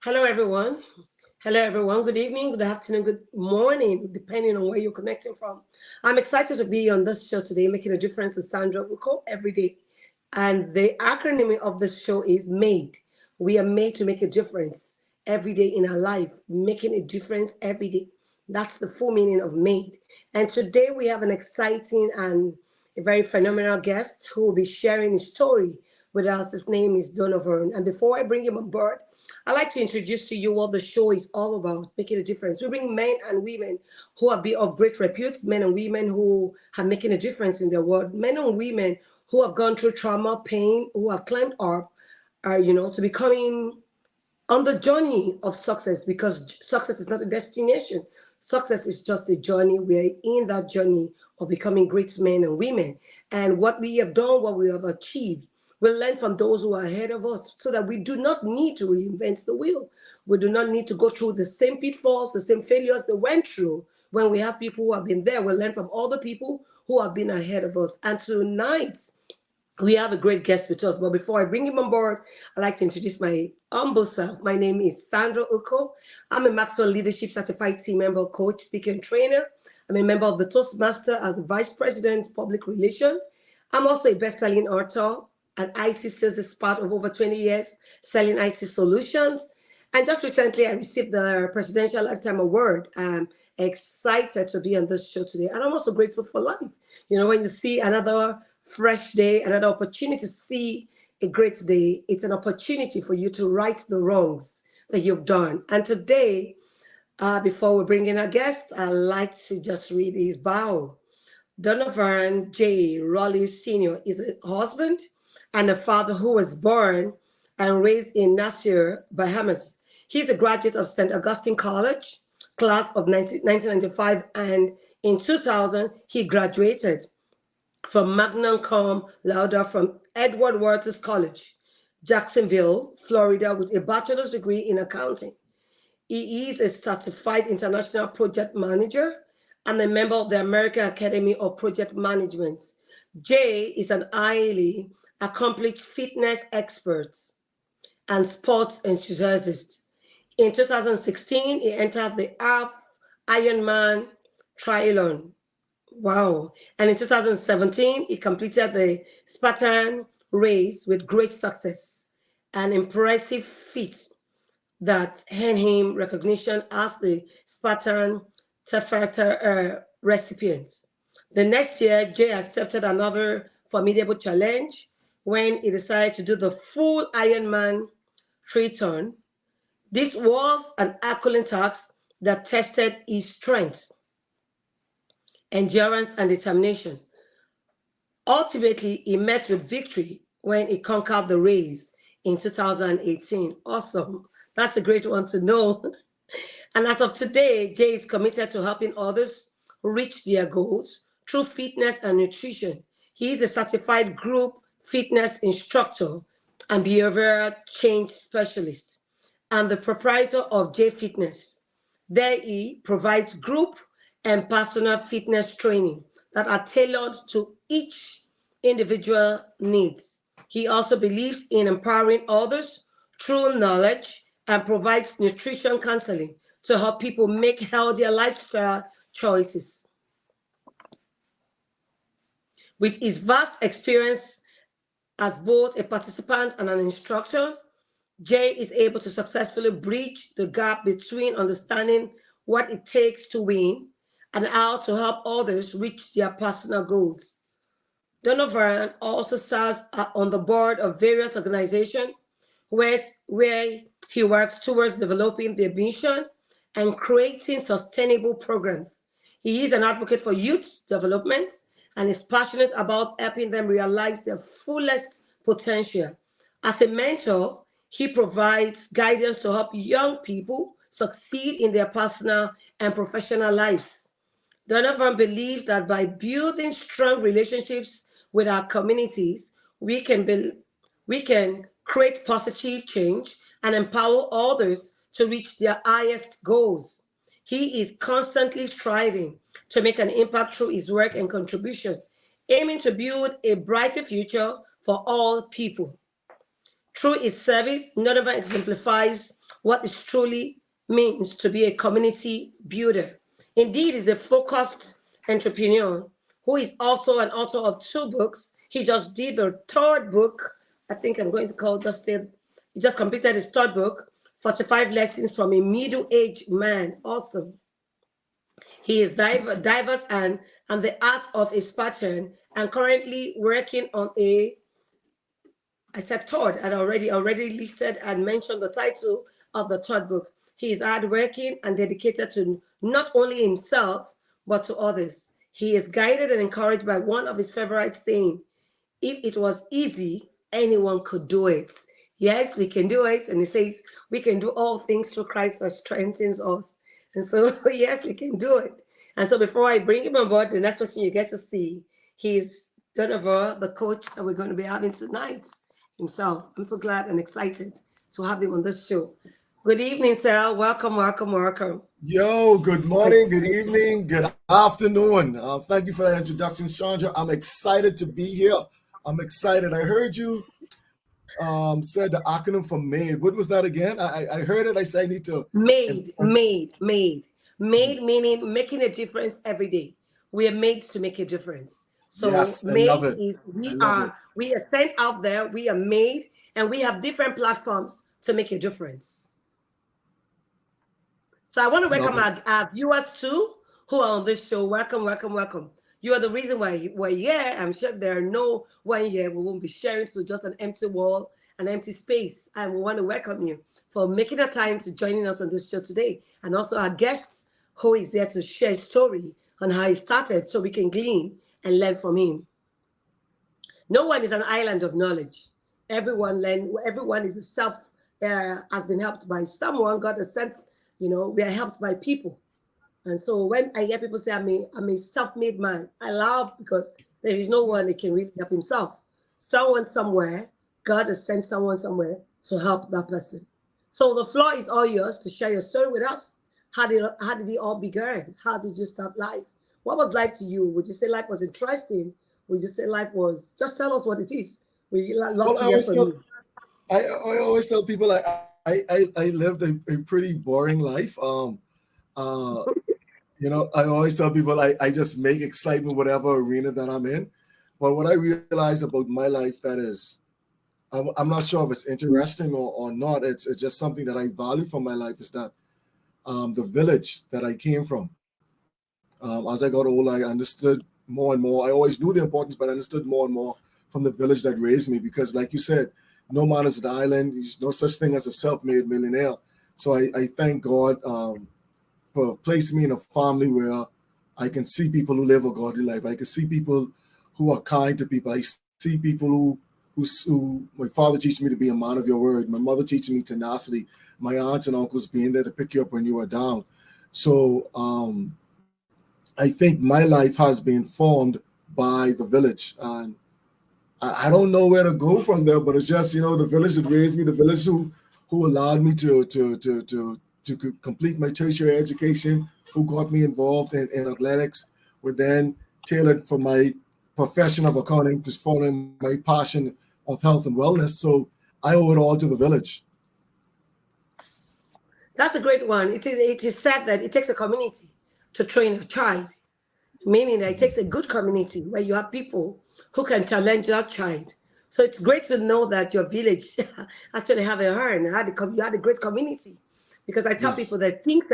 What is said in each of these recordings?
Hello, everyone. Hello, everyone. Good evening, good afternoon, good morning, depending on where you're connecting from. I'm excited to be on this show today, making a difference with Sandra Uko every day. And the acronym of this show is MADE. We are made to make a difference every day in our life, making a difference every day. That's the full meaning of MADE. And today we have an exciting and a very phenomenal guest who will be sharing his story with us. His name is Donovan. And before I bring him on board, I'd like to introduce to you what the show is all about, making a difference. We bring men and women who have been of great repute, men and women who have making a difference in their world, men and women who have gone through trauma, pain, who have climbed up, to becoming on the journey of success, because success is not a destination. Success is just a journey. We're in that journey of becoming great men and women. And what we have done, what we have achieved, we'll learn from those who are ahead of us so that we do not need to reinvent the wheel. We do not need to go through the same pitfalls, the same failures they went through. When we have people who have been there, we'll learn from all the people who have been ahead of us. And tonight, we have a great guest with us. But before I bring him on board, I'd like to introduce my humble self. My name is Sandra Uko. I'm a Maxwell Leadership Certified Team Member, Coach, Speaker, and Trainer. I'm a member of the Toastmaster as the Vice President, Public Relations. I'm also a best-selling author, an IT sales expert of over 20 years, selling IT solutions. And just recently, I received the Presidential Lifetime Award. I'm excited to be on this show today. And I'm also grateful for life. You know, when you see another fresh day, another opportunity to see a great day, it's an opportunity for you to right the wrongs that you've done. And today, before we bring in our guest, I'd like to just read his bio. Donovan J. Rolle Sr. is a husband and a father who was born and raised in Nassau, Bahamas. He's a graduate of St. Augustine College, class of 1995, and in 2000, he graduated from Magna Cum Laude from Edward Waters College, Jacksonville, Florida, with a bachelor's degree in accounting. He is a certified international project manager and a member of the American Academy of Project Management. Jay is an highly accomplished fitness expert and sports enthusiast. In 2016, he entered the half Ironman triathlon. Wow. And in 2017, he completed the Spartan race with great success, an impressive feat that earned him recognition as the Spartan Tafata recipients. The next year, Jay accepted another formidable challenge when he decided to do the full Ironman triathlon. This was an Herculean task that tested his strength, endurance, and determination. Ultimately, he met with victory when he conquered the race in 2018. Awesome. That's a great one to know. And as of today, Jay is committed to helping others reach their goals through fitness and nutrition. He is a certified group fitness instructor and behavioral change specialist and the proprietor of J Fitness. There he provides group and personal fitness training that are tailored to each individual needs. He also believes in empowering others through knowledge and provides nutrition counseling to help people make healthier lifestyle choices. With his vast experience as both a participant and an instructor, Jay is able to successfully bridge the gap between understanding what it takes to win and how to help others reach their personal goals. Donovan also serves on the board of various organizations where he works towards developing their mission and creating sustainable programs. He is an advocate for youth development and is passionate about helping them realize their fullest potential. As a mentor, he provides guidance to help young people succeed in their personal and professional lives. Donovan believes that by building strong relationships with our communities, we can create positive change and empower others to reach their highest goals. He is constantly striving to make an impact through his work and contributions, aiming to build a brighter future for all people. Through his service, Donovan exemplifies what it truly means to be a community builder. Indeed, is a focused entrepreneur who is also an author of 2 books. He just did the third book. I think I'm going to call just say he just completed his third book, 45 Lessons from a Middle-Aged Man. Awesome. He is diverse and the art of his pattern and currently working on a I said third and already listed and mentioned the title of the third book. He is hardworking and dedicated to not only himself but to others. He is guided and encouraged by one of his favorite saying, if it was easy, anyone could do it. Yes, we can do it. And he says, we can do all things through Christ that strengthens us. And so, yes, we can do it. And so, before I bring him on board, the next person you get to see, he's Donovan, the coach that we're going to be having tonight himself. I'm so glad and excited to have him on this show. Good evening, sir. Welcome, welcome, welcome. Yo, good morning, good evening, good afternoon. Thank you for that introduction, Chandra. I'm excited to be here. I'm excited. I heard you said the acronym for MADE. What was that again? I heard it. I said I need to. Made meaning making a difference every day. We are made to make a difference. So Yes, I love made it. is I love it. we are sent out there, we are made, and we have different platforms to make a difference. So I want to welcome Love it. our viewers too who are on this show. Welcome, welcome, welcome. You are the reason why we're here. I'm sure there are no one here. We won't be sharing to just an empty wall, an empty space. And we want to welcome you for making a time to joining us on this show today. And also our guest who is here to share his story on how he started so we can glean and learn from him. No one is an island of knowledge. Everyone is a self, has been helped by someone. God has sent, we are helped by people. And so when I hear people say I'm a self-made man, I laugh because there is no one that can really help himself. Someone somewhere, God has sent someone somewhere to help that person. So the floor is all yours to share your story with us. How did it all begin? How did you start life? What was life to you? Would you say life was interesting? Would you say life was just tell us what it is? We love Well, to hear from you. I always tell people I lived a pretty boring life. Uh, I always tell people I just make excitement whatever arena that I'm in. But what I realize about my life that is, I'm not sure if it's interesting or not. It's just something that I value from my life is that the village that I came from. As I got older, I understood more and more. I always knew the importance, but I understood more and more from the village that raised me. Because, like you said, no man is an island. There's no such thing as a self-made millionaire. So I thank God for placing me in a family where I can see people who live a godly life. I can see people who are kind to people. I see people who my father teaches me to be a man of your word. My mother teaches me tenacity. My aunts and uncles being there to pick you up when you are down. So I think my life has been formed by the village. And I don't know where to go from there, but it's just, the village that raised me, the village who allowed me to complete my tertiary education, who got me involved in athletics, were then tailored for my profession of accounting, just following my passion of health and wellness. So I owe it all to the village. That's a great one. It is said that it takes a community to train a child, meaning that it takes a good community where you have people who can challenge that child. So it's great to know that your village actually have a heart and you had a great community. Because I tell people Yes. that the things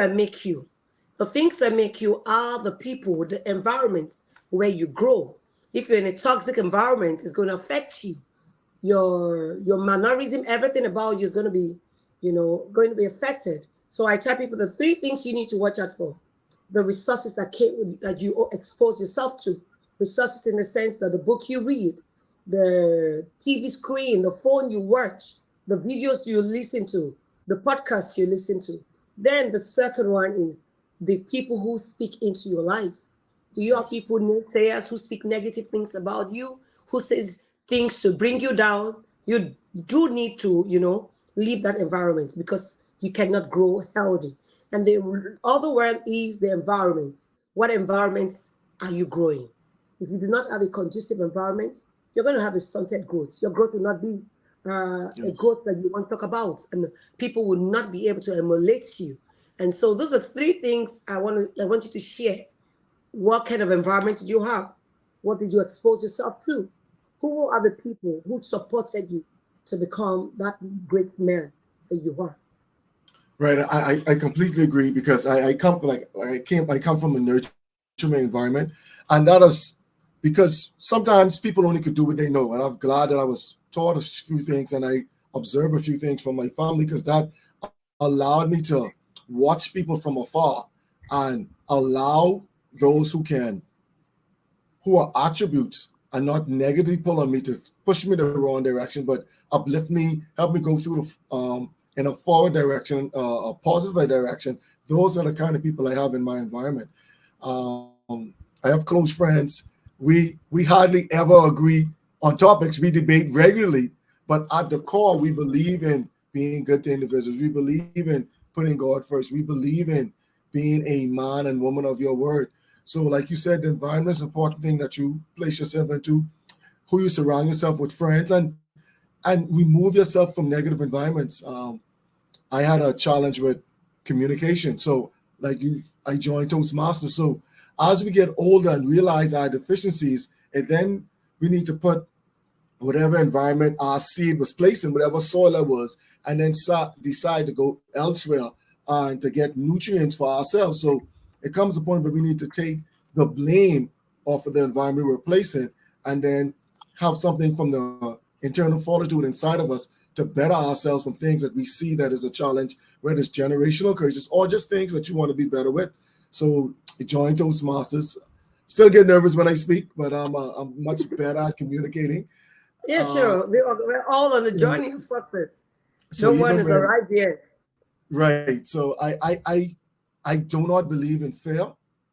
that make you are the people, the environment where you grow. If you're in a toxic environment, it's going to affect you. Your mannerism, everything about you is going to be affected. So I tell people the 3 things you need to watch out for: the resources that you expose yourself to, resources in the sense that the book you read, the TV screen, the phone you watch, the videos you listen to, the podcasts you listen to. Then the second one is the people who speak into your life. Do you have Yes. people, naysayers, who speak negative things about you, who says things to bring you down? You do need to, leave that environment because you cannot grow healthy. And the other one is the environments. What environments are you growing? If you do not have a conducive environment, you're going to have a stunted growth. Your growth will not be a Yes. growth that you want to talk about, and people will not be able to emulate you. And so those are three things I want you to share. What kind of environment did you have? What did you expose yourself to? Who are the people who supported you to become that great man that you are? Right. I completely agree because I come I come from a nurturing environment, and that is because sometimes people only could do what they know. And I'm glad that I was taught a few things and I observed a few things from my family because that allowed me to watch people from afar and allow those who are attributes and not negatively pull on me to push me the wrong direction, but uplift me, help me go through the in a forward direction, a positive direction. Those are the kind of people I have in my environment. I have close friends. We hardly ever agree on topics. We debate regularly, but at the core, we believe in being good to individuals. We believe in putting God first. We believe in being a man and woman of your word. So, like you said, the environment is an important thing that you place yourself into, who you surround yourself with, friends, and remove yourself from negative environments. I had a challenge with communication. So, like you, I joined Toastmasters. So, as we get older and realize our deficiencies, and then we need to put whatever environment our seed was placed in, whatever soil it was, and then decide to go elsewhere and to get nutrients for ourselves. So it comes a point where we need to take the blame off of the environment we're placed in and then have something from the internal fortitude inside of us to better ourselves from things that we see that is a challenge, whether it's generational curses or just things that you want to be better with. So join Toastmasters. Still get nervous when I speak, but I'm much better at communicating. Yeah, Uh, sure. We're all on a journey of success. so No one even is when arrived yet. right, so I do not believe in fear,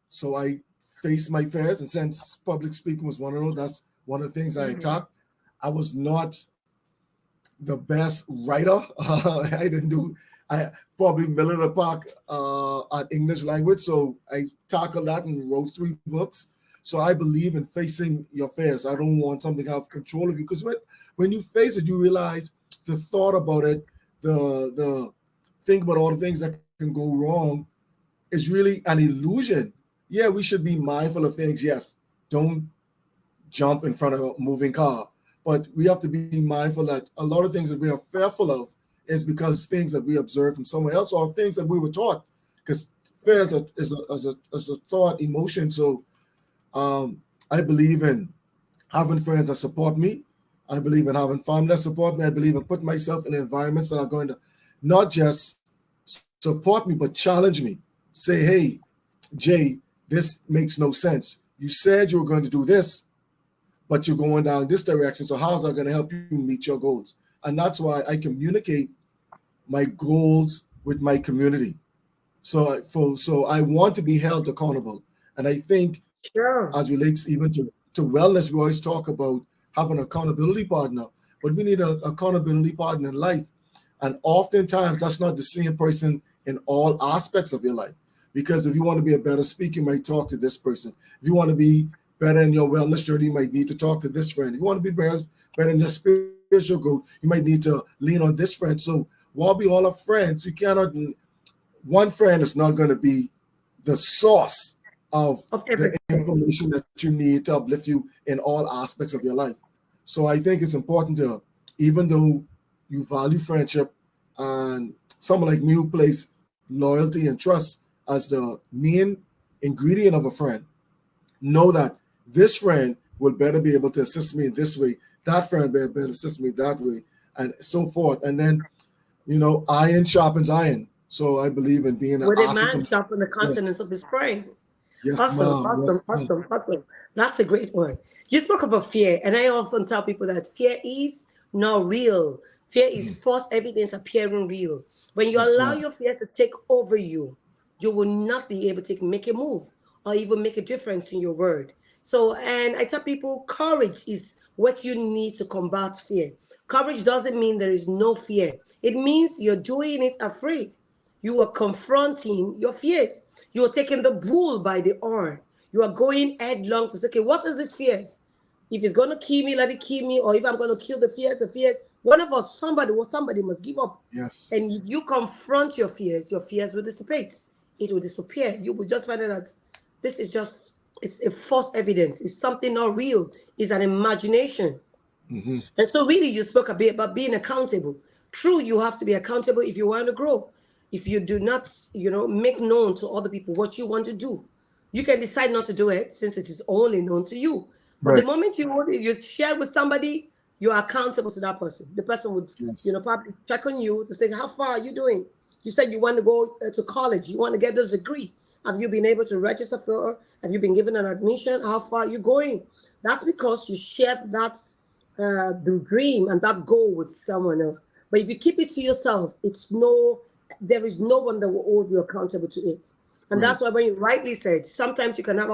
so I face my fears. And since public speaking was one of those, that's one of the things I Mhm. attacked. I was not the best writer. I didn't do. I probably middle of the park at English language, so I tackled that and wrote 3 books. So I believe in facing your fears. I don't want something to have control of you because when you face it, you realize the thought about it, the think about all the things that can go wrong is really an illusion. Yeah, we should be mindful of things. Yes, don't jump in front of a moving car. But we have to be mindful that a lot of things that we are fearful of is because things that we observe from somewhere else or things that we were taught. Because fear is a thought emotion. So I believe in having friends that support me. I believe in having family that support me. I believe in putting myself in environments that are going to not just support me, but challenge me. Say, hey, Jay, this makes no sense. You said you were going to do this, but you're going down this direction. So how's that going to help you meet your goals? And that's why I communicate my goals with my community. So I want to be held accountable. And I think Sure. as relates even to wellness, we always talk about having an accountability partner, but we need an accountability partner in life. And oftentimes that's not the same person in all aspects of your life. Because if you want to be a better speaker, you might talk to this person. If you want to be better in your wellness journey, you might need to talk to this friend. If you want to be better in your spiritual growth, you might need to lean on this friend. So while we all are friends, you cannot one friend is not going to be the source of Of the everything. information that you need to uplift you in all aspects of your life. So I think it's important to, even though you value friendship and someone like me who place loyalty and trust as the main ingredient of a friend, know that this friend will better be able to assist me in this way, that friend will better assist me that way, and so forth. And then, iron sharpens iron. So I believe in being an With a asset to man my sharpen the friend. countenance of his brain. Yes, Awesome, ma'am. awesome, Yes, ma'am. awesome, awesome. That's a great one. You spoke about fear, and I often tell people that fear is not real. Fear is Mhm. false evidence appearing real. When you Yes, allow ma'am. your fears to take over you, you will not be able to make a move or even make a difference in your word. So, and I tell people courage is what you need to combat fear. Courage doesn't mean there is no fear, it means you're doing it afraid. You are confronting your fears. You are taking the bull by the horn. You are going headlong to say, okay, what is this fears? If it's going to kill me, let it kill me. Or if I'm going to kill the fears, One of us, somebody must give up. Yes. And if you confront your fears will dissipate. It will disappear. You will just find out that this is just, it's a false evidence. It's something not real. It's an imagination. Mm-hmm. And so, really, you spoke a bit about being accountable. True, you have to be accountable if you want to grow. If you do not, make known to other people what you want to do, you can decide not to do it since it is only known to you. But the Right. moment you share with somebody, you are accountable to that person. The person would, Yes. probably check on you to say, "How far are you doing? You said you want to go to college. You want to get this degree. Have you been able to register for? Have you been given an admission? How far are you going?" That's because you shared that the dream and that goal with someone else. But if you keep it to yourself, there is no one that will hold you accountable to it. And Right. that's why when you rightly said, sometimes you can have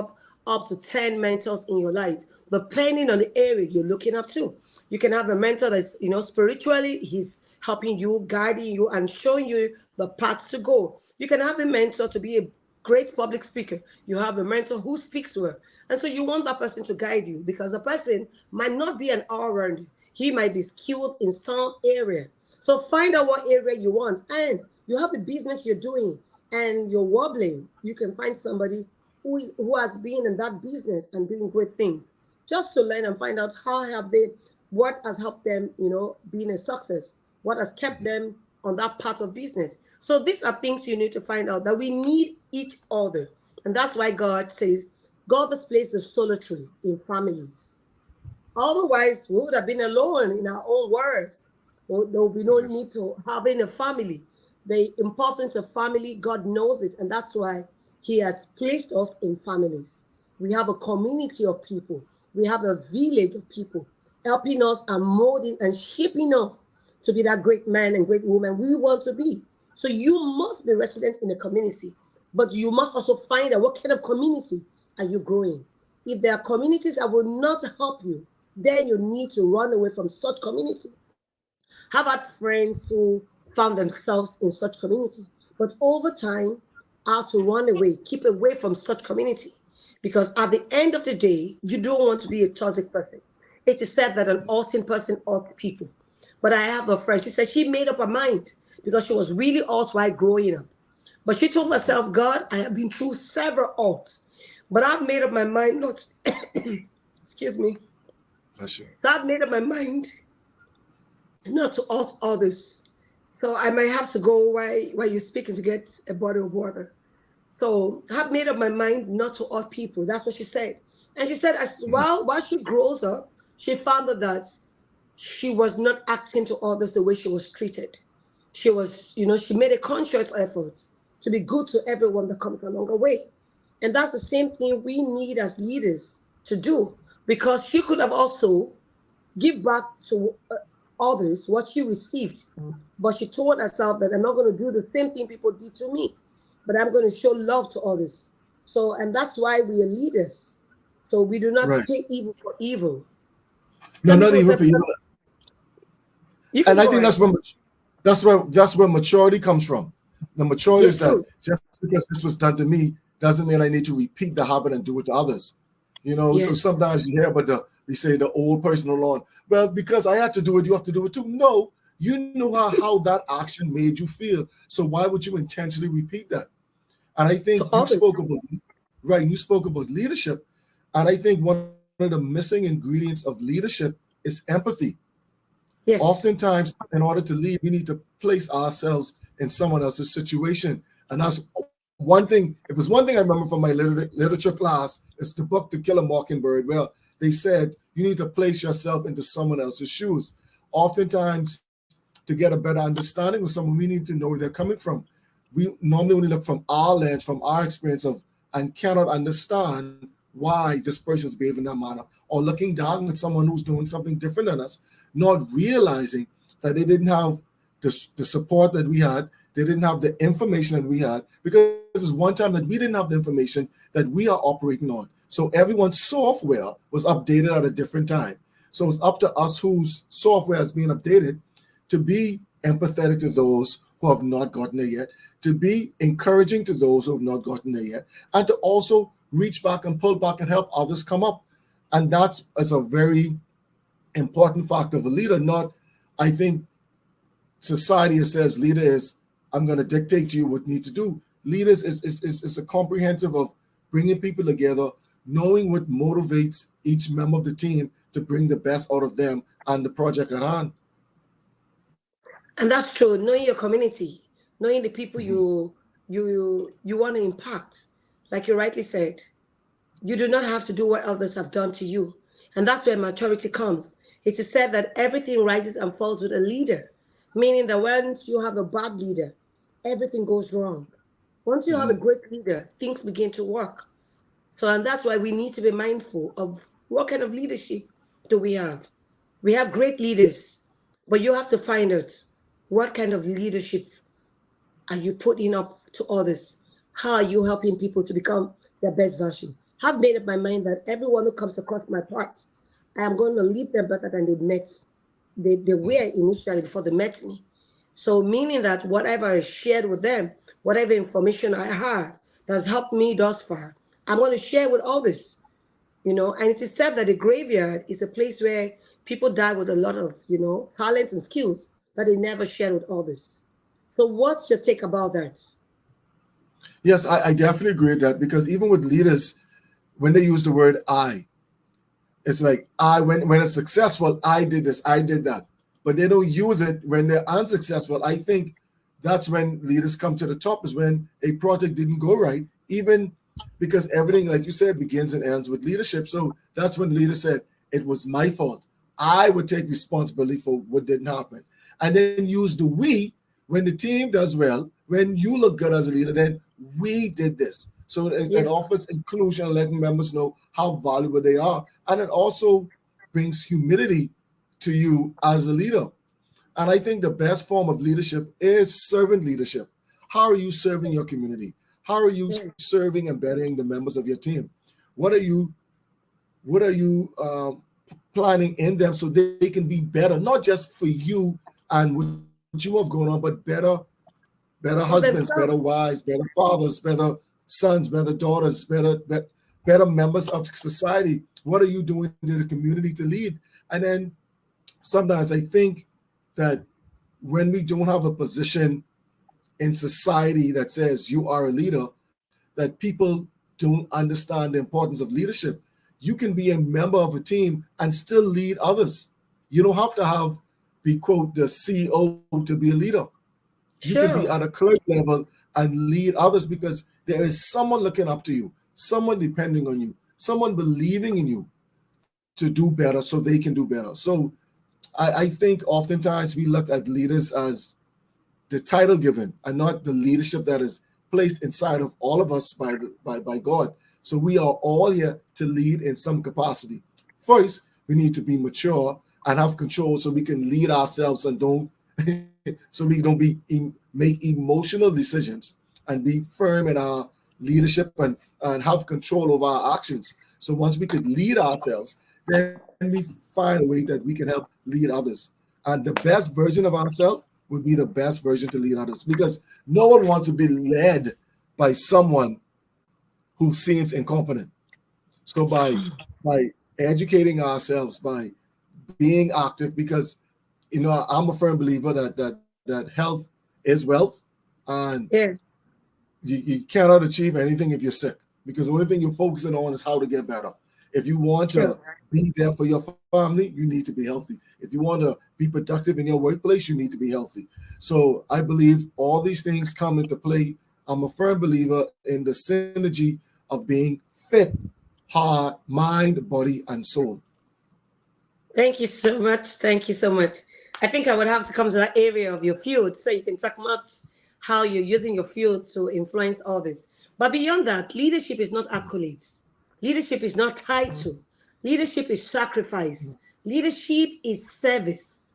up to 10 mentors in your life, depending on the area you're looking up to. You can have a mentor that's, spiritually, he's helping you, guiding you, and showing you the path to go. You can have a mentor to be a great public speaker. You have a mentor who speaks well. And so you want that person to guide you because the person might not be an all-rounder. He might be skilled in some area. So find out what area you want. And you have a business you're doing and you're wobbling. You can find somebody who has been in that business and doing great things just to learn and find out what has helped them, being a success, what has kept them on that part of business. So these are things you need to find out that we need each other. And that's why God says, God displays the solitary in families. Otherwise, we would have been alone in our own world. There will be no Yes. need to having a family. The importance of family, God knows it, and that's why He has placed us in families. We have a community of people. We have a village of people helping us and molding and shaping us to be that great man and great woman we want to be. So you must be resident in a community, but you must also find out what kind of community are you growing. If there are communities that will not help you, then you need to run away from such community. How about friends who found themselves in such community? But over time, how to run away, keep away from such community. Because at the end of the day, you don't want to be a toxic person. It is said that an outing person ought people. But I have a friend, she said she made up her mind because she was really out while growing up. But she told herself, God, I have been through several outs. But I've made up my mind not, excuse me. Bless you. So I've made up my mind not to hurt others. So I might have to go while you're speaking to get a bottle of water. So I've made up my mind not to hurt people. That's what she said. And she said, while she grows up, she found out that she was not acting to others the way she was treated. She was, she made a conscious effort to be good to everyone that comes along the way. And that's the same thing we need as leaders to do because she could have also give back to others what she received. But she told herself that I'm not going to do the same thing people did to me, but I'm going to show love to others. So, and that's why we are leaders. So we do not Right. pay evil for evil. No, Let me not go. even for you. You And can I go think ahead. that's where maturity comes from. The maturity Yeah, is that true. just because this was done to me doesn't mean I need to repeat the habit and do it to others. So Yes. sometimes you hear about we say the old person alone. Well, because I had to do it, you have to do it too. No, you know how that action made you feel. So why would you intentionally repeat that? And I To think you others. spoke about right, you spoke about leadership. And I think one of the missing ingredients of leadership is empathy. Yes. Oftentimes, in order to lead, we need to place ourselves in someone else's situation. And that's one thing. If it's one thing I remember from my literature class, it's the book To Kill a Mockingbird, where they said you need to place yourself into someone else's shoes. Oftentimes, to get a better understanding of someone, we need to know where they're coming from. We normally only look from our lens, from our experience of, and cannot understand why this person's behaving in that manner, or looking down at someone who's doing something different than us, not realizing that they didn't have the support that we had, they didn't have the information that we had, because it's one time that we didn't have the information that we are operating on. So everyone's software was updated at a different time. So it's up to us whose software is being updated to be empathetic to those who have not gotten there yet, to be encouraging to those who have not gotten there yet, and to also reach back and pull back and help others come up. And that's as a very important factor of a leader, not I think society says leader is, I'm going to dictate to you what you need to do. Leaders is a comprehensive of bringing people together, knowing what motivates each member of the team to bring the best out of them and the project at hand. And that's true. Knowing your community, knowing the people Mhm. you want to impact, like you rightly said, you do not have to do what others have done to you, and that's where maturity comes. It is said that everything rises and falls with a leader, meaning that once you have a bad leader, everything goes wrong. Once you have a Mhm. great leader, things begin to work. So, and that's why we need to be mindful of what kind of leadership do we have. We have great leaders, but you have to find out what kind of leadership are you putting up to others. How are you helping people to become their best version? I've made up my mind that everyone who comes across my path, I am going to lead them better than they were initially before they met me. So meaning that whatever I shared with them, whatever information I had that's helped me thus far, I'm going to share with others. And it is said that the graveyard is a place where people die with a lot of, talents and skills that they never shared with others. So what's your take about that? Yes, I definitely agree with that because even with leaders, when they use the word I, it's like I when it's successful, I did this, I did that. But they don't use it when they're unsuccessful. I think that's when leaders come to the top, is when a project didn't go right, even because everything, like you said, begins and ends with leadership. So that's when leaders said, it was my fault. I would take responsibility for what didn't happen. And then use the we when the team does well, when you look good as a leader, then we did this. So it Yeah, offers inclusion, letting members know how valuable they are. And it also brings humility to you as a leader. And I think the best form of leadership is servant leadership. How are you serving your community? How are you yeah, serving and bettering the members of your team? What are you planning in them so they can be better, not just for you and what you have going on, but better for husbands, better themselves. wives, better fathers, better sons, better daughters, better members of society. What are you doing in the community to lead? And then sometimes I think that when we don't have a position in society that says you are a leader, that people don't understand the importance of leadership. You can be a member of a team and still lead others. You don't have to be quote the CEO to be a leader. You can be at Sure. a clerk level and lead others because there is someone looking up to you, someone depending on you, someone believing in you to do better so they can do better. So I think oftentimes we look at leaders as the title given and not the leadership that is placed inside of all of us by God. So we are all here to lead in some capacity. First, we need to be mature and have control so we can lead ourselves and don't so we don't make emotional decisions and be firm in our leadership and have control over our actions. So once we could lead ourselves, then we find a way that we can help lead others. And the best version of ourselves would be the best version to lead others because no one wants to be led by someone who seems incompetent. So by educating ourselves, by being active, because I'm a firm believer that health is wealth, and Yeah, you cannot achieve anything if you're sick because the only thing you're focusing on is how to get better. If you want sure. to be there for your family, you need to be healthy. If you want to be productive in your workplace, you need to be healthy. So I believe all these things come into play. I'm a firm believer in the synergy of being fit, heart, mind, body, and soul. Thank you so much. Thank you so much. I think I would have to come to that area of your field so you can talk much how you're using your field to influence others. But beyond that, leadership is not accolades. Leadership is not title. Leadership is sacrifice. Leadership is service.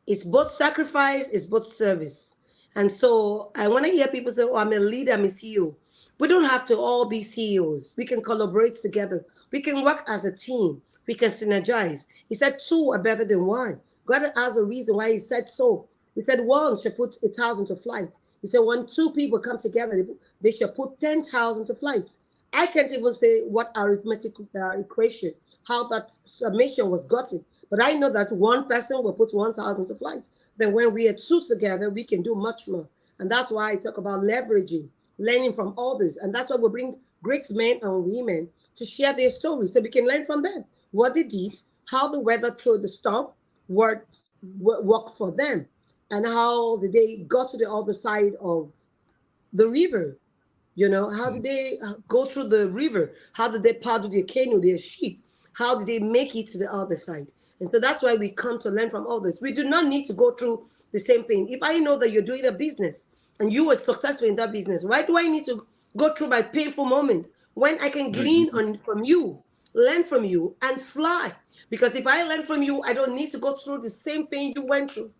It's both sacrifice, it's both service. And so I want to hear people say, oh, I'm a leader, I'm a CEO. We don't have to all be CEOs. We can collaborate together. We can work as a team. We can synergize. He said two are better than one. God has a reason why he said so. He said one should put 1,000 to flight. He said when two people come together, they should put 10,000 to flight. I can't even say what arithmetic equation, how that summation was gotten, But I know that one person will put 1,000 to flight. Then when we are two together, we can do much more. And that's why I talk about leveraging, learning from others. And that's why we bring great men and women to share their stories so we can learn from them what they did, how the weather through the storm worked for them, and how did they got to the other side of the river. How did they go through the river? How did they paddle their canoe, their sheep? How did they make it to the other side? And so that's why we come to learn from others. We do not need to go through the same pain. If I know that you're doing a business and you were successful in that business, why do I need to go through my painful moments when I can Right. glean on from you, learn from you, and fly? Because if I learn from you, I don't need to go through the same pain you went through.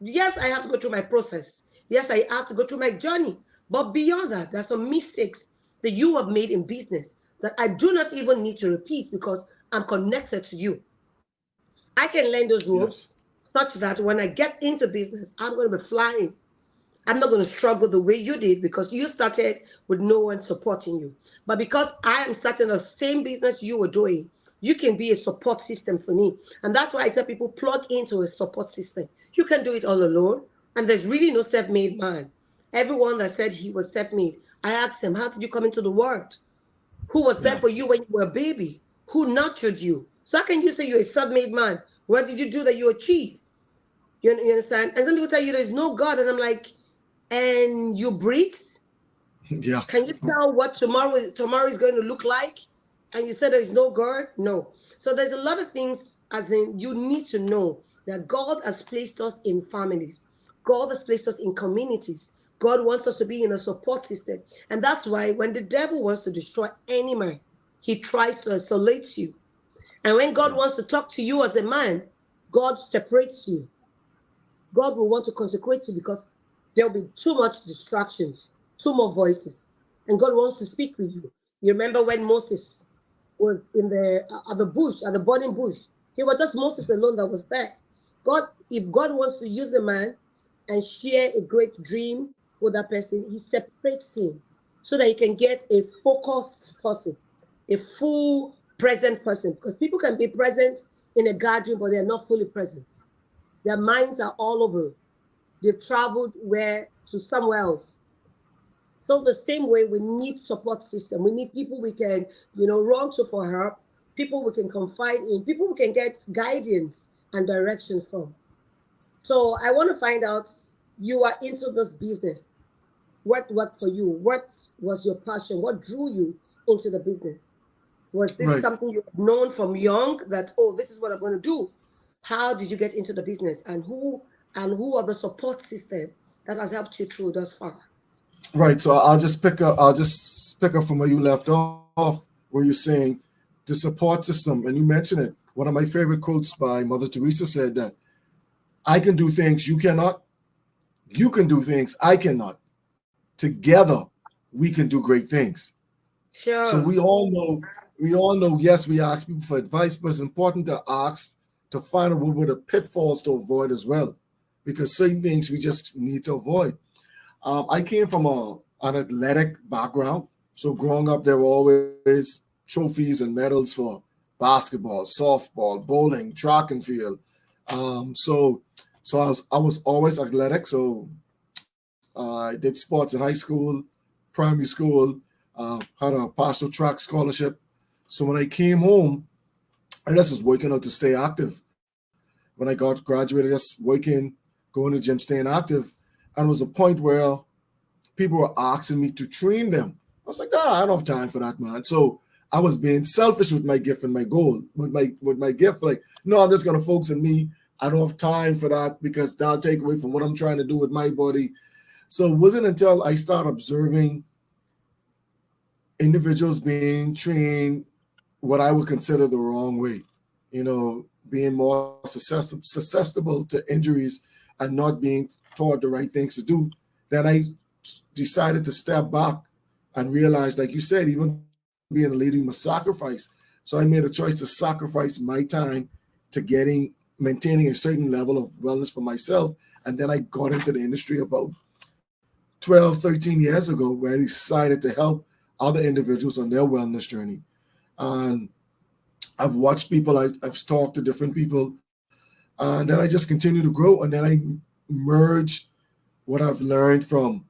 Yes, I have to go through my process. Yes, I have to go through my journey. But beyond that, there's some mistakes that you have made in business that I do not even need to repeat because I'm connected to you. I can learn those ropes Yes. such that when I get into business, I'm going to be flying. I'm not going to struggle the way you did because you started with no one supporting you. But because I am starting the same business you were doing, you can be a support system for me. And that's why I tell people plug into a support system. You can do it all alone. And there's really no self made man. Everyone that said he was self made, I asked him, how did you come into the world? Who was there Yeah. for you when you were a baby? Who nurtured you? So how can you say you're a self made man? What did you do that you achieved? You understand? And some people tell you there's no God. And I'm like, and you breathe? Yeah. Can you tell what tomorrow is going to look like? And you said there is no God? No. So there's a lot of things, as in you need to know that God has placed us in families. God has placed us in communities. God wants us to be in a support system. And that's why when the devil wants to destroy any man, he tries to isolate you. And when God Yeah. wants to talk to you as a man, God separates you. God will want to consecrate you because there'll be too much distractions, too more voices, and God wants to speak with you. You remember when Moses was in the at the bush, at the burning bush? It was just Moses alone that was there. God, if God wants to use a man and share a great dream with that person, He separates him so that he can get a focused person, a full present person. Because people can be present in a gathering, but they are not fully present. Their minds are all over. They've traveled where to somewhere else. So the same way we need support system. We need people we can, run to for help, people we can confide in, people we can get guidance and direction from. So I want to find out you are into this business. What worked for you? What was your passion? What drew you into the business? Was this Right. something you had known from young that, oh, this is what I'm going to do? How did you get into the business, and who are the support system that has helped you through thus far? Right. So I'll just pick up from where you left off, where you're saying the support system, and you mentioned it. One of my favorite quotes by Mother Teresa said that I can do things you cannot, you can do things I cannot. Together, we can do great things. So Sure. we all know, yes, we ask people for advice, but it's important to ask to find out what are the pitfalls to avoid as well, because certain things we just need to avoid. I came from an athletic background. So growing up, there were always trophies and medals for basketball, softball, bowling, track and field. So I was always athletic. So I did sports in high school, primary school, had a pastoral track scholarship. So when I came home, I just was working out to stay active. When I got graduated, just working, going to the gym, staying active. And it was a point where people were asking me to train them. I was like, I don't have time for that, man. So I was being selfish with my gift and my goal, with my gift. Like, no, I'm just gonna focus on me. I don't have time for that because that'll take away from what I'm trying to do with my body. So it wasn't until I started observing individuals being trained what I would consider the wrong way, being more susceptible to injuries and not being taught the right things to do, then I decided to step back and realize, like you said, even being a leader must sacrifice. So I made a choice to sacrifice my time to maintaining a certain level of wellness for myself. And then I got into the industry about 12, 13 years ago, where I decided to help other individuals on their wellness journey. And I've watched people, I've talked to different people And then I just continue to grow. And then I merge what I've learned from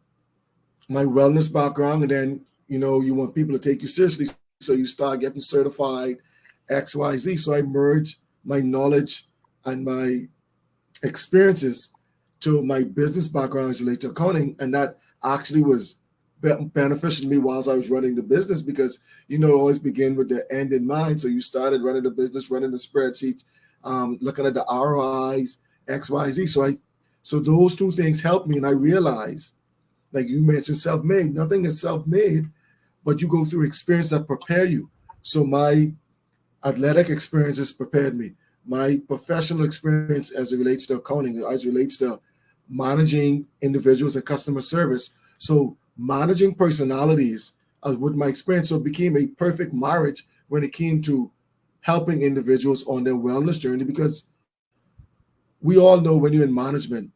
my wellness background. And then, you want people to take you seriously. So you start getting certified XYZ. So I merge my knowledge and my experiences to my business background as related to accounting. And that actually was beneficial to me whilst I was running the business because, always begin with the end in mind. So you started running the business, running the spreadsheets, looking at the ROIs, XYZ. So those two things helped me. And I realized, like you mentioned, self-made, nothing is self-made, but you go through experience that prepare you. So my athletic experiences prepared me. My professional experience as it relates to accounting, as it relates to managing individuals and customer service. So managing personalities with my experience, so it became a perfect marriage when it came to helping individuals on their wellness journey because we all know when you're in management,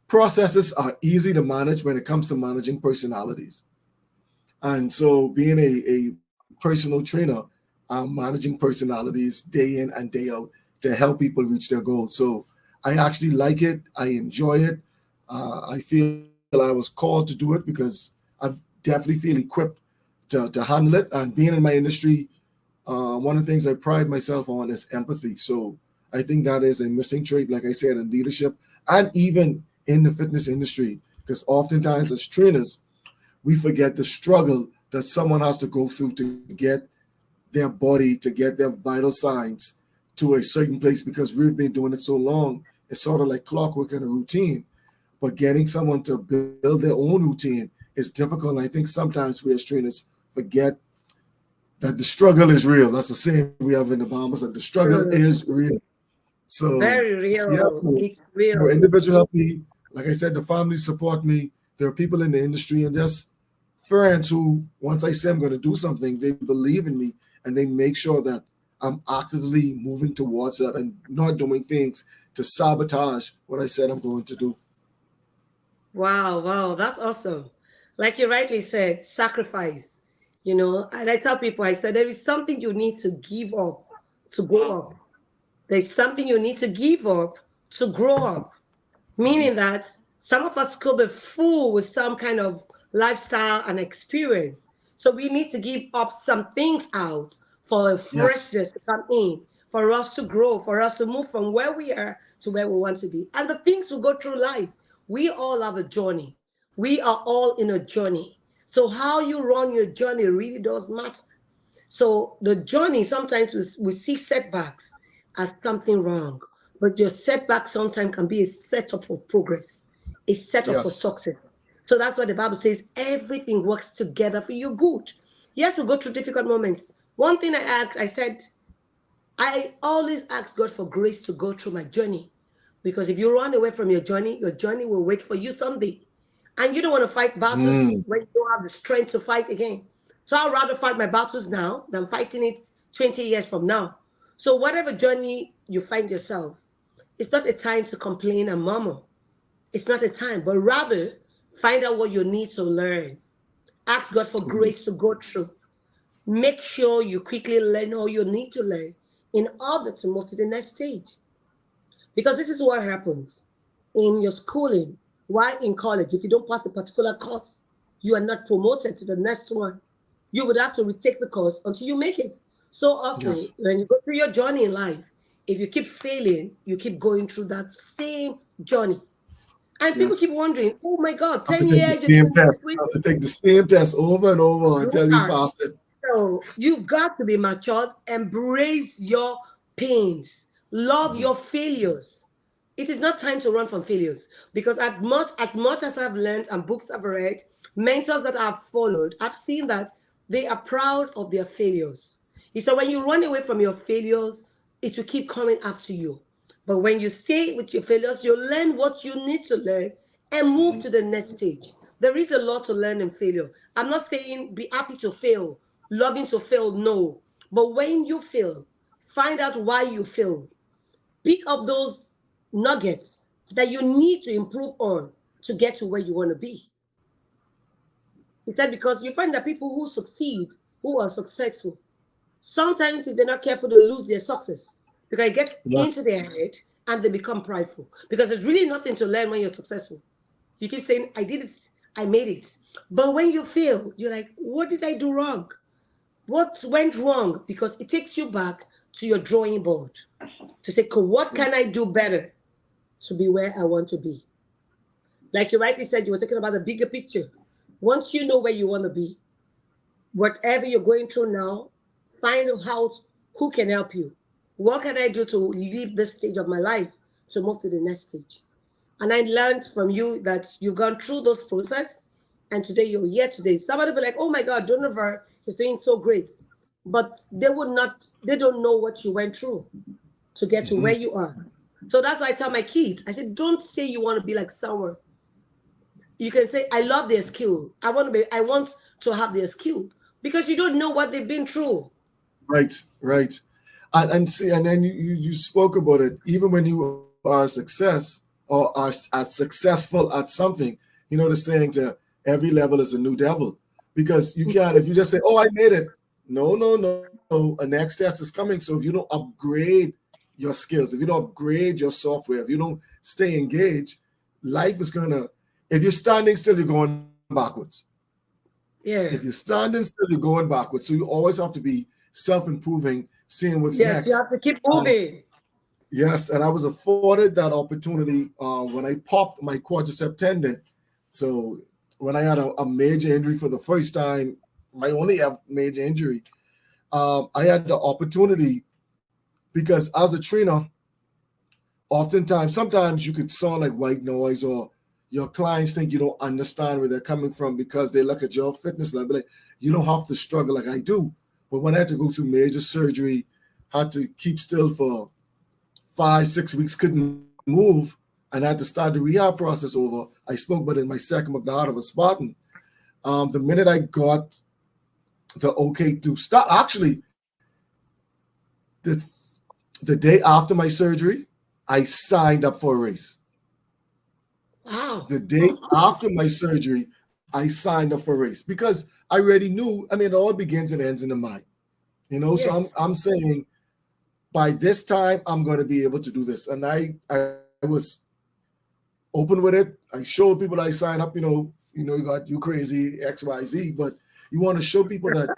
processes are easy to manage when it comes to managing personalities. And so being a personal trainer, managing personalities day in and day out to help people reach their goals. So I actually like it. I enjoy it. I feel I was called to do it because I definitely feel equipped to handle it. And being in my industry, one of the things I pride myself on is empathy. So I think that is a missing trait, like I said, in leadership and even in the fitness industry. Because oftentimes as trainers, we forget the struggle that someone has to go through to get their body, to get their vital signs to a certain place because we've been doing it so long. It's sort of like clockwork and a routine. But getting someone to build their own routine is difficult. And I think sometimes we as trainers forget that the struggle is real. That's the saying we have in the Bahamas, that the struggle True. is real. So Very yeah, real. so It's real. individual help me. Like I said, the family support me. There are people in the industry and there's friends who, once I say I'm going to do something, they believe in me and they make sure that I'm actively moving towards that and not doing things to sabotage what I said I'm going to do. Wow, wow, that's awesome. Like you rightly said, sacrifice, and I tell people, I said, there is something you need to give up to go up. There's something you need to give up to grow up. Meaning that some of us could be full with some kind of lifestyle and experience. So we need to give up some things out for a Yes. freshness to come in, for us to grow, for us to move from where we are to where we want to be. And the things we go through life, we all have a journey. We are all in a journey. So how you run your journey really does matter. So the journey, sometimes we see setbacks as something wrong, but your setback sometimes can be a setup for progress, a setup for Yes. success. So that's why the Bible says everything works together for your good. Yes, we go through difficult moments. One thing I said, I always ask God for grace to go through my journey. Because if you run away from your journey will wait for you someday. And you don't want to fight battles Mm, when you don't have the strength to fight again. So I'd rather fight my battles now than fighting it 20 years from now. So whatever journey you find yourself, it's not a time to complain and murmur. It's not a time, but rather find out what you need to learn. Ask God for grace to go through. Make sure you quickly learn all you need to learn in order to move to the next stage. Because this is what happens in your schooling. Why in college, if you don't pass a particular course, you are not promoted to the next one. You would have to retake the course until you make it. So also, yes. when you go through your journey in life, if you keep failing, you keep going through that same journey. And people keep Yes. wondering, oh my God, Have to 10 take the years, you're same doing this test. with Have to take the same test over and over you until you are. pass it. So you've got to be matured, embrace your pains, love your failures. It is not time to run from failures because as much as I've learned and books I've read, mentors that I've followed, I've seen that they are proud of their failures. So when you run away from your failures, it will keep coming after you. But when you stay with your failures, you learn what you need to learn and move to the next stage. There is a lot to learn in failure. I'm not saying be happy to fail, loving to fail, no. But when you fail, find out why you failed. Pick up those nuggets that you need to improve on to get to where you want to be. He said, because you find that people who succeed, who are successful, sometimes if they're not careful, they lose their success. because it gets Yes. into their head and they become prideful. Because there's really nothing to learn when you're successful. You keep saying, I did it, I made it. But when you fail, you're like, what did I do wrong? What went wrong? Because it takes you back to your drawing board to say, "Okay, what can I do better to be where I want to be?" Like you rightly said, you were talking about the bigger picture. Once you know where you want to be, whatever you're going through now, find out who can help you. What can I do to leave this stage of my life to move to the next stage? And I learned from you that you've gone through those process, and today you're here today. Somebody will be like, "Oh my God, Donovan is doing so great," but they would not. They don't know what you went through to get to where Mhm. you are. So that's why I tell my kids, I said, don't say you want to be like someone. You can say, I love their skill. I want to have their skill because you don't know what they've been through. Right, right. And see, and then you spoke about it. Even when you are a success or are as successful at something, you know the saying to every level is a new devil. Because you can't, if you just say, "Oh, I made it," no, no, no. A next test is coming. So if you don't upgrade your skills, if you don't upgrade your software, if you don't stay engaged, life is gonna. If you're standing still, you're going backwards. If you're Yeah. standing still, you're going backwards. So you always have to be self-improving, seeing what's Yes, you next. have to keep Um, moving. yes, and I was afforded that opportunity when I popped my quadricep tendon. So when I had a major injury for the first time, my only major injury, I had the opportunity because as a trainer, oftentimes, sometimes you could sound like white noise or your clients think you don't understand where they're coming from because they look at your fitness level. Like, you don't have to struggle like I do. But when I had to go through major surgery, had to keep still for 5, 6 weeks, couldn't move, and I had to start the rehab process over. I spoke about it in my second book, The Art of a Spartan. The minute I got the okay to start, actually, this the day after my surgery, I signed up for a race. Wow. The day after my surgery, I signed up for a race because I already knew. I mean, it all begins and ends in the mind, you know. So I'm Yes. I'm saying by this time I'm going to be able to do this, and I was open with it. I showed people I sign up. You got you crazy XYZ, but you want to show people that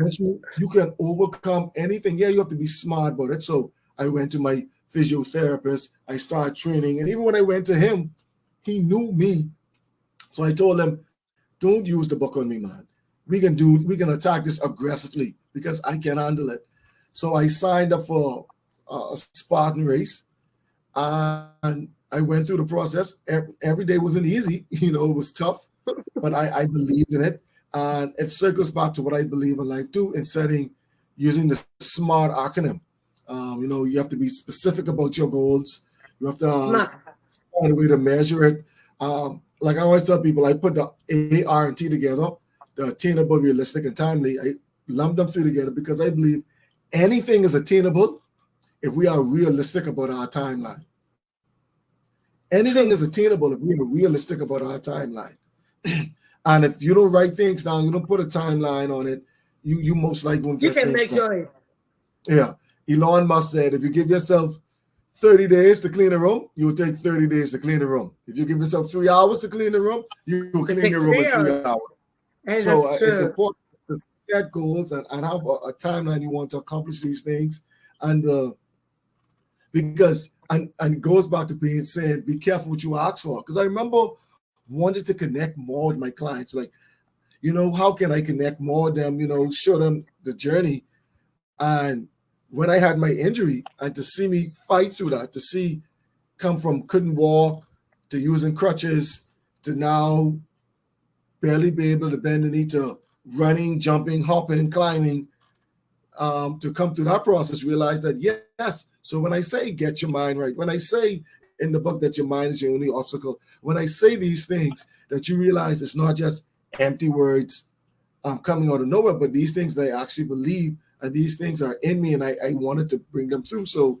once you can overcome anything. Yeah, you have to be smart about it. So I went to my physiotherapist. I started training, and even when I went to him, he knew me. So I told him, "Don't use the book on me, man. We can attack this aggressively because I can handle it." So I signed up for a Spartan race, and I went through the process. Every day wasn't easy, it was tough, but I believed in it. And it circles back to what I believe in life too, in setting, using the SMART acronym. You have to be specific about your goals. You have to Smart. find a way to measure it. Like I always tell people, I put the A, R, and T together, the attainable, realistic, and timely. I lump them through together because I believe anything is attainable if we are realistic about our timeline. Anything is True. attainable if we are realistic about our timeline. And if you don't write things down, you don't put a timeline on it, you most likely won't You get can things done. measure it. Yeah. Elon Musk said if you give yourself 30 days to clean a room, you'll take 30 days to clean the room. If you give yourself 3 hours to clean the room, you will clean It your takes room in 3 hours. 3 hours. And So that's it's true. important to set goals and have a timeline you want to accomplish these things. And because and it goes back to being saying, be careful what you ask for. Because I remember wanting to connect more with my clients. Like, how can I connect more with them, show them the journey. And when I had my injury and to see me fight through that, to see come from couldn't walk to using crutches to now barely be able to bend the knee to running, jumping, hopping, climbing, to come through that process, realize that yes. So when I say get your mind right, when I say in the book that your mind is your only obstacle, when I say these things, that you realize it's not just empty words coming out of nowhere, but these things that I actually believe, and these things are in me, and I wanted to bring them through. So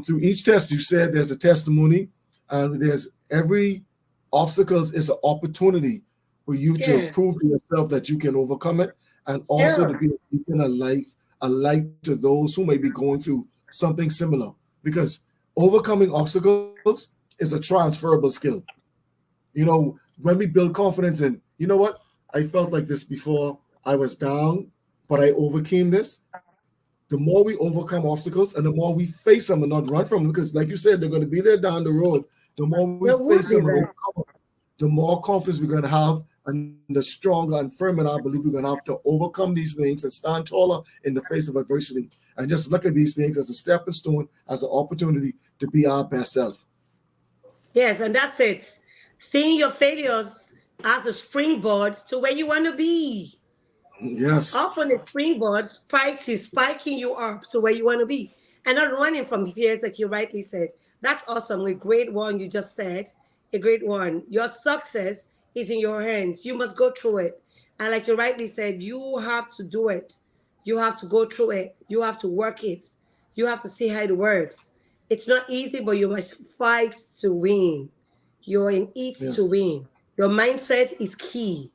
through each test, you said there's a testimony, and there's every obstacles is an opportunity for you to Yeah. prove to yourself that you can overcome it, and also to Yeah. be a beacon of life, a light to those who may be going through something similar, because overcoming obstacles is a transferable skill. You know, when we build confidence in, you know what, I felt like this before, I was down, but I overcame this. The more we overcome obstacles and the more we face them and not run from them, because like you said, they're going to be there down the road. The more we There face would them be and that. overcome them, the more confidence we're going to have, and the stronger and firmer I believe we're going to have to overcome these things and stand taller in the face of adversity. And just look at these things as a stepping stone, as an opportunity to be our best self. Yes, and that's it. Seeing your failures as a springboard to where you want to be. Yes, Often a springboard spikes is spiking you up to where you want to be and not running from fears, like you rightly said. That's awesome. A great one you just said. A great one. Your success is in your hands. You must go through it. And like you rightly said, you have to do it. You have to go through it. You have to work it. You have to see how it works. It's not easy, but you must fight to win. You're in it to yes, win. Your mindset is key.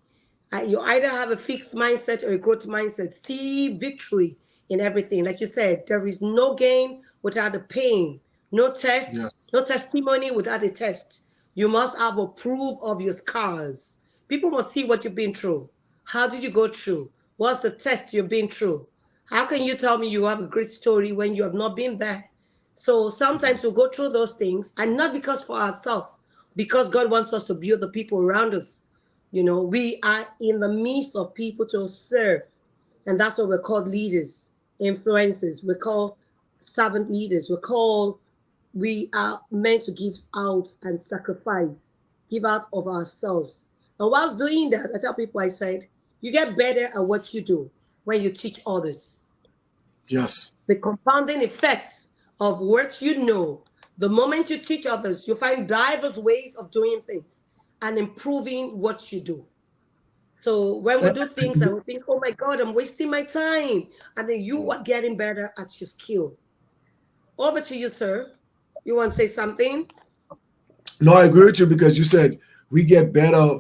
You either have a fixed mindset or a growth mindset. See victory in everything. Like you said, there is no gain without the pain. No test, yes, no testimony without a test. You must have a proof of your scars. People must see what you've been through. How did you go through? What's the test you've been through? How can you tell me you have a great story when you have not been there? So sometimes we go through those things, and not because for ourselves, because God wants us to build the people around us. We are in the midst of people to serve, and that's what we're called leaders, influencers. We're called servant leaders. We are meant to give out and sacrifice, give out of ourselves. And whilst doing that, I tell people, I said, you get better at what you do when you teach others. yes. The compounding effects of what you know, the moment you teach others, you find diverse ways of doing things and improving what you do. So when we do things and we think, oh my God, I'm wasting my time, and then you are getting better at your skill. Over to you, sir. You want to say something? No, I agree with you, because you said we get better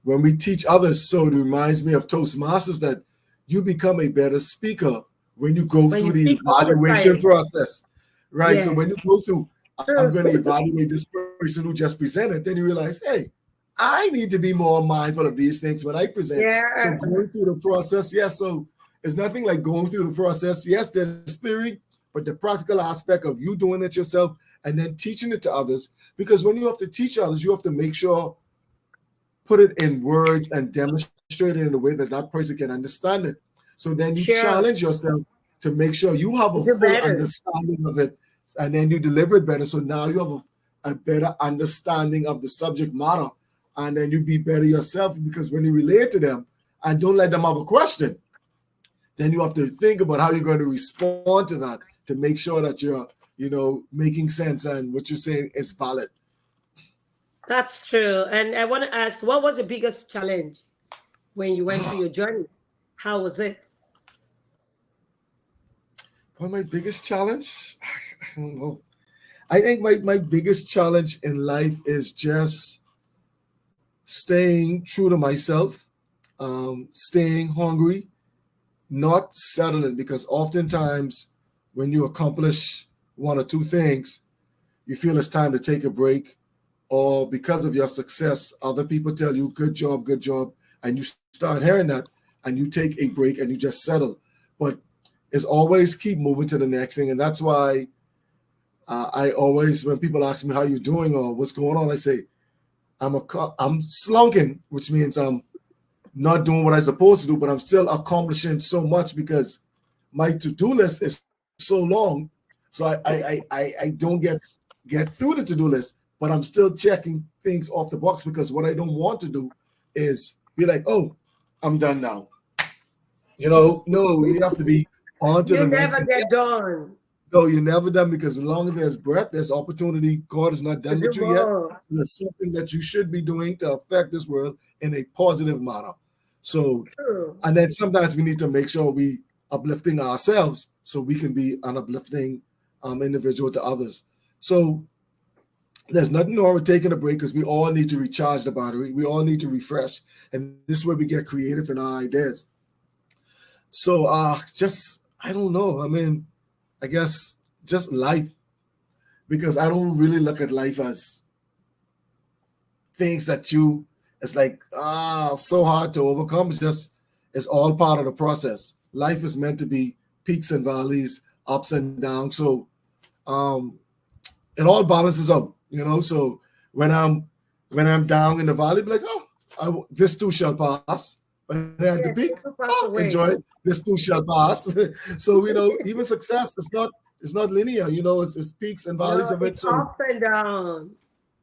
when we teach others. So it reminds me of Toastmasters, that you become a better speaker when you go When through you the speak all the evaluation time. process, right? So when you Yes. go through, I'm going True. to evaluate this person who just presented, then you realize, hey, I need to be more mindful of these things when I present. So Yeah. going through the process, yes. So it's nothing like going through the process. Yes, there's theory, but the practical aspect of you doing it yourself and then teaching it to others. Because when you have to teach others, you have to make sure, put it in words and demonstrate it in a way that that person can understand it. So then you Sure. challenge yourself to make sure you have a Do full better. understanding of it, and then you deliver it better. So now you have a better understanding of the subject matter, and then you be better yourself, because when you relate to them and don't let them have a question, then you have to think about how you're going to respond to that to make sure that you're, making sense and what you're saying is valid. That's true. And I want to ask, what was the biggest challenge when you went through your journey? How was it? What my biggest challenge? I don't know. I think my biggest challenge in life is just staying true to myself, staying hungry, not settling, because oftentimes when you accomplish one or two things, you feel it's time to take a break, or because of your success, other people tell you, good job, and you start hearing that, and you take a break and you just settle. But it's always keep moving to the next thing. And that's why I always, when people ask me how you doing or what's going on, I say I'm slunking, which means I'm not doing what I'm supposed to do, but I'm still accomplishing so much, because my to-do list is so long. So I don't get through the to-do list, but I'm still checking things off the box, because what I don't want to do is be like, oh, I'm done now. No, you have to be on to You the next never thing. get done No, you're never done, because as long as there's breath, there's opportunity. God is not to done do with you yet. more. There's something that you should be doing to affect this world in a positive manner. So, True. and then sometimes we need to make sure we uplifting ourselves so we can be an uplifting individual to others. So there's nothing wrong with taking a break, because we all need to recharge the battery. We all need to refresh. And this is where we get creative in our ideas. So just I don't know. I mean, I guess just life, because I don't really look at life as things that you, it's like so hard to overcome. It's just, it's all part of the process. Life is meant to be peaks and valleys, ups and downs. So um it all balances out, you know. So when i'm when I'm down in the valley, be like, oh, this too shall pass. But at the Yes, peak, it will pass oh, enjoy away. it, this too shall pass. So you know, even success is not, it's not linear, you know. It's peaks and valleys No, of it. it's So up and down.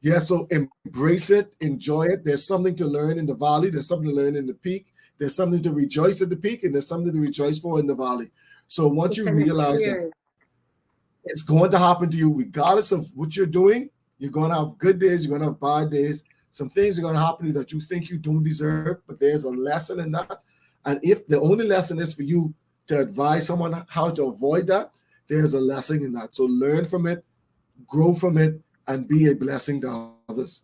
yeah, so embrace it, enjoy it. There's something to learn in the valley, there's something to learn in the peak, there's something to rejoice at the peak, and there's something to rejoice for in the valley. So once It's you an realize that experience. it's going to happen to you regardless of what you're doing, you're going to have good days, you're going to have bad days. Some things are going to happen to you that you think you don't deserve, but there's a lesson in that. And if the only lesson is for you to advise someone how to avoid that, there's a lesson in that. So learn from it, grow from it, and be a blessing to others.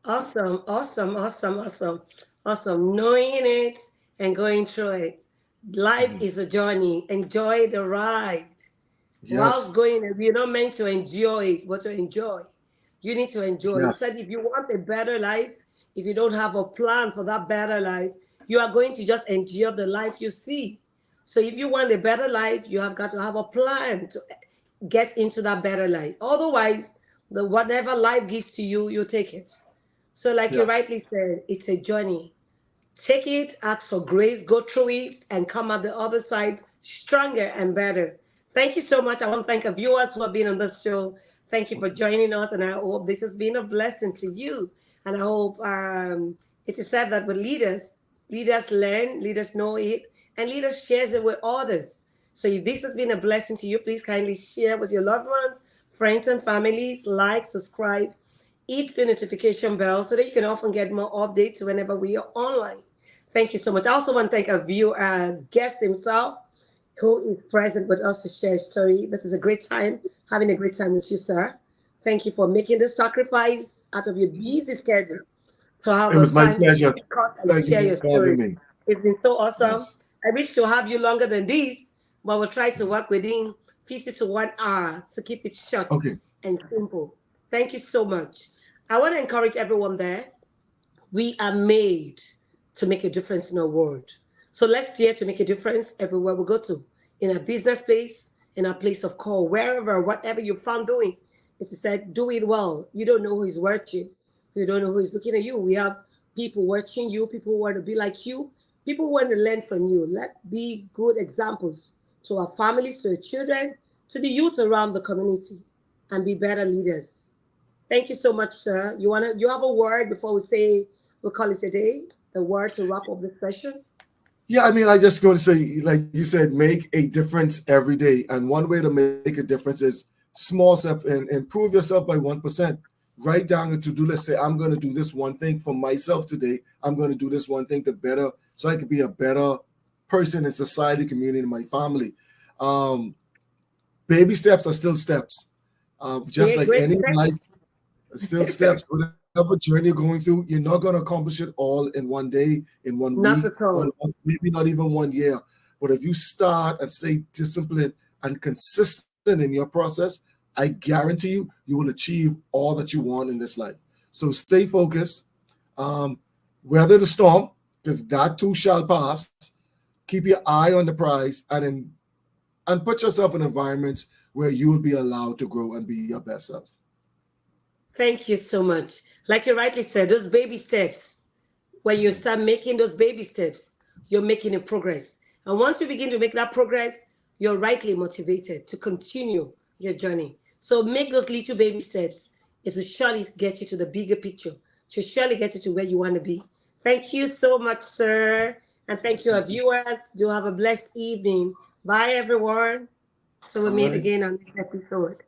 Awesome, awesome, awesome, awesome, awesome. Knowing it and going through it. Life Mhm. is a journey. Enjoy the ride. While Yes, going, you're not meant to enjoy it, but to enjoy. You need to enjoy. He yes, said, if you want a better life, if you don't have a plan for that better life, you are going to just endure the life you see. So if you want a better life, you have got to have a plan to get into that better life. Otherwise, the whatever life gives to you, you take it. So, like you yes. rightly said, it's a journey. Take it, ask for grace, go through it, and come out the other side stronger and better. Thank you so much. I want to thank our viewers who have been on this show. Thank you for Okay. joining us, and I hope this has been a blessing to you. And I hope it is said that with leaders learn, leaders know it, and leaders shares it with others. So if this has been a blessing to you, please kindly share with your loved ones, friends, and families. Like, subscribe, hit the notification bell so that you can often get more updates whenever we are online. Thank you so much. I also want to thank our viewer, guest himself, who is present with us to share his story. This is a great time, having a great time with you, sir. Thank you for making the sacrifice out of your busy schedule to have It a was my time to pleasure. cut and Thank you share for your having story. me. It's been so awesome. Yes. I wish to have you longer than this, but we'll try to work within 50 to 1 hour to keep it short Okay. and simple. Thank you so much. I want to encourage everyone there. We are made to make a difference in our world. So let's dare to make a difference everywhere we go to, in our business place, in our place of call, wherever, whatever you found doing. It is said, do it well. You don't know who is watching. You don't know who is looking at you. We have people watching you, people who want to be like you, people who want to learn from you. Let be good examples to our families, to our children, to the youth around the community, and be better leaders. Thank you so much, sir. You have a word before we call it a day? The word to wrap up the session? Yeah, I mean, I just going to say, like you said, make a difference every day. And one way to make a difference is small step and improve yourself by 1%. Write down a to-do list. Say, I'm going to do this one thing for myself today. I'm going to do this one thing to better, so I can be a better person in society, community, and my family. Um, Baby steps are still steps. Just Yeah, like great any life, steps. still steps. Whatever journey you're going through, you're not going to accomplish it all in one day, in one week, Not at 1 all. month, maybe not even 1 year. But if you start and stay disciplined and consistent in your process, I guarantee you will achieve all that you want in this life. So stay focused, um, weather the storm, because that too shall pass. Keep your eye on the prize, and put yourself in environments where you will be allowed to grow and be your best self. Thank you so much. Like you rightly said, those baby steps, when you start making those baby steps, you're making a progress. And once you begin to make that progress, you're rightly motivated to continue your journey. So make those little baby steps. It will surely get you to the bigger picture. It will surely get you to where you want to be. Thank you so much, sir. And thank you, our Thank you. viewers. Do have a blessed evening. Bye, everyone. So we All meet right. again on this episode.